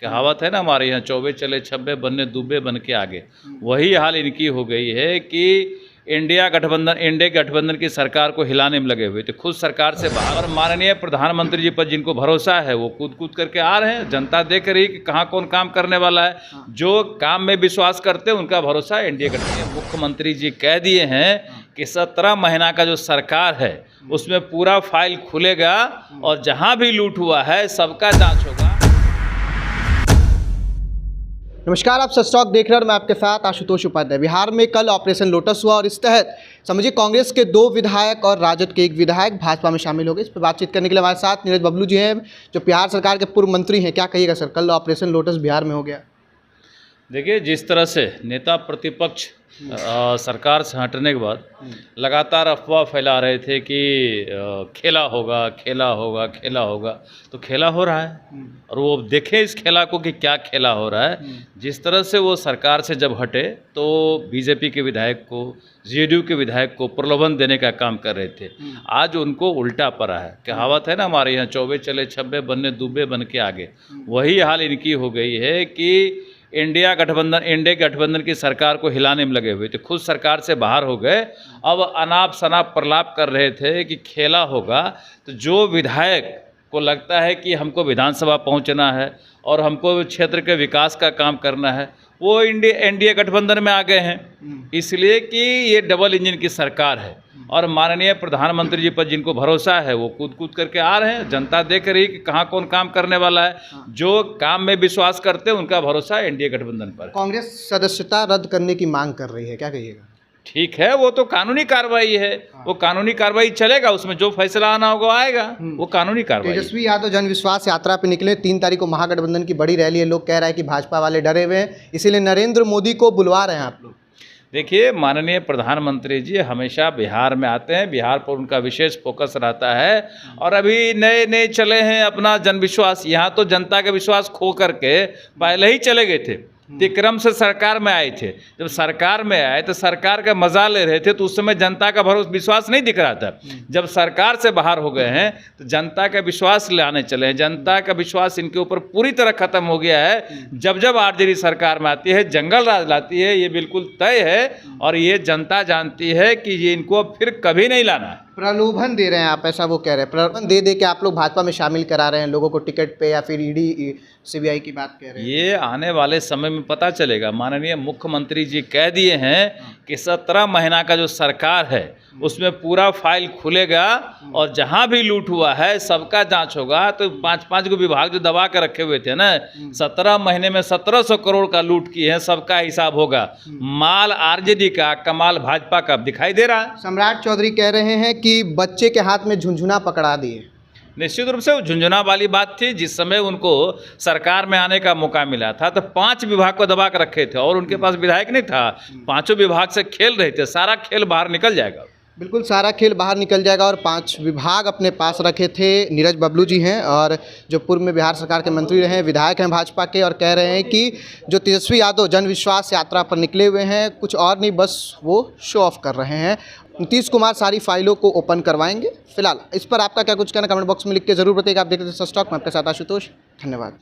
कहावत है ना हमारे यहाँ, चौबे चले छब्बे बनने दुबे बन के आगे। वही हाल इनकी हो गई है कि इंडिया गठबंधन की सरकार को हिलाने में लगे हुए थे, खुद सरकार से बाहर। और माननीय प्रधानमंत्री जी पर जिनको भरोसा है वो कूद करके आ रहे हैं। जनता देख रही कि कहाँ कौन काम करने वाला है। जो काम में विश्वास करते हैं उनका भरोसा एनडीए गठबंधन। मुख्यमंत्री जी कह दिए हैं कि 17 महीना का जो सरकार है उसमें पूरा फाइल खुलेगा और जहाँ भी लूट हुआ है सबका जांच होगा। नमस्कार, आप सच टॉक देख रहे हैं और मैं आपके साथ आशुतोष उपाध्याय। बिहार में कल ऑपरेशन लोटस हुआ और इस तहत समझिए कांग्रेस के 2 विधायक और राजद के 1 विधायक भाजपा में शामिल हो गए। इस पर बातचीत करने के लिए हमारे साथ नीरज बबलू जी हैं, जो बिहार सरकार के पूर्व मंत्री हैं। क्या कहिएगा सर, कल ऑपरेशन लोटस बिहार में हो गया? देखिए, जिस तरह से नेता प्रतिपक्ष सरकार से हटने के बाद लगातार अफवाह फैला रहे थे कि खेला होगा, तो खेला हो रहा है। और वो देखें इस खेला को कि क्या खेला हो रहा है। जिस तरह से वो सरकार से जब हटे तो बीजेपी के विधायक को, जेडीयू के विधायक को प्रलोभन देने का काम कर रहे थे। आज उनको उल्टा पड़ा है। कहावत है ना हमारे यहाँ, चौबे चले छब्बे बनने दुबे बन के आगे। वही हाल इनकी हो गई है कि इंडिया गठबंधन की सरकार को हिलाने में लगे हुए थे, खुद सरकार से बाहर हो गए। अब अनाप शनाप प्रलाप कर रहे थे कि खेला होगा। तो जो विधायक को लगता है कि हमको विधानसभा पहुंचना है और हमको क्षेत्र के विकास का काम करना है, वो एनडीए गठबंधन में आ गए हैं। इसलिए कि ये डबल इंजन की सरकार है और माननीय प्रधानमंत्री जी पर जिनको भरोसा है वो कूद करके आ रहे हैं। जनता देख रही कि कहाँ कौन काम करने वाला है। जो काम में विश्वास करते हैं उनका भरोसा एनडीए गठबंधन पर। कांग्रेस सदस्यता रद्द करने की मांग कर रही है, क्या कहिएगा? ठीक है, वो तो कानूनी कार्रवाई है। वो कानूनी कार्रवाई चलेगा, उसमें जो फैसला आना होगा आएगा। वो कानूनी कार्रवाई। तेजस्वी यादव जन विश्वास यात्रा पे निकले। 3 तारीख को महागठबंधन की बड़ी रैली है। लोग कह रहे हैं कि भाजपा वाले डरे हुए हैं, इसीलिए नरेंद्र मोदी को बुलवा रहे हैं आप लोग। देखिए, माननीय प्रधानमंत्री जी हमेशा बिहार में आते हैं, बिहार पर उनका विशेष फोकस रहता है। और अभी नए चले हैं अपना जनविश्वास। यहाँ तो जनता का विश्वास खो करके पहले ही चले गए थे। तिक्रम से सरकार में आए थे। जब सरकार में आए तो सरकार का मजा ले रहे थे, तो उस समय जनता का विश्वास नहीं दिख रहा था। जब सरकार से बाहर हो गए हैं तो जनता का विश्वास लाने चले हैं। जनता का विश्वास इनके ऊपर पूरी तरह खत्म हो गया है। जब आरजेडी सरकार में आती है, जंगल राज लाती है, ये बिल्कुल तय है। और ये जनता जानती है कि ये इनको फिर कभी नहीं लाना है। प्रलोभन दे रहे हैं आप, ऐसा वो कह रहे हैं। प्रलोभन दे के आप लोग भाजपा में शामिल करा रहे हैं लोगों को टिकट पे, या फिर ईडी सीबीआई की बात कह रहे हैं? ये आने वाले समय में पता चलेगा। माननीय मुख्यमंत्री जी कह दिए हैं कि 17 महीना का जो सरकार है उसमें पूरा फाइल खुलेगा और जहाँ भी लूट हुआ है सबका जांच होगा। तो 5 गो विभाग जो दबा कर रखे हुए थे ना, 17 महीने में 1700 करोड़ का लूट किए हैं, सबका हिसाब होगा। माल आरजेडी का, कमाल भाजपा का दिखाई दे रहा है। सम्राट चौधरी कह रहे हैं कि बच्चे के हाथ में झुनझुना पकड़ा दिए। निश्चित रूप से वो झुंझुना वाली बात थी। जिस समय उनको सरकार में आने का मौका मिला था तो 5 विभाग को दबा कर रखे थे और उनके पास विधायक नहीं था। 5 विभाग से खेल रहे थे। सारा खेल बाहर निकल जाएगा। बिल्कुल, सारा खेल बाहर निकल जाएगा। और 5 विभाग अपने पास रखे थे। नीरज बबलू जी हैं और जो पूर्व में बिहार सरकार के मंत्री रहे, विधायक हैं भाजपा के, और कह रहे हैं कि जो तेजस्वी यादव जन विश्वास यात्रा पर निकले हुए हैं, कुछ और नहीं, बस वो शो ऑफ कर रहे हैं। नीतीश कुमार सारी फाइलों को ओपन करवाएंगे। फिलहाल इस पर आपका क्या कुछ कहना, कमेंट बॉक्स में लिख के जरूर बताइएगा। आप देखते हैं सच टॉक, मैं आपके साथ आशुतोष। धन्यवाद।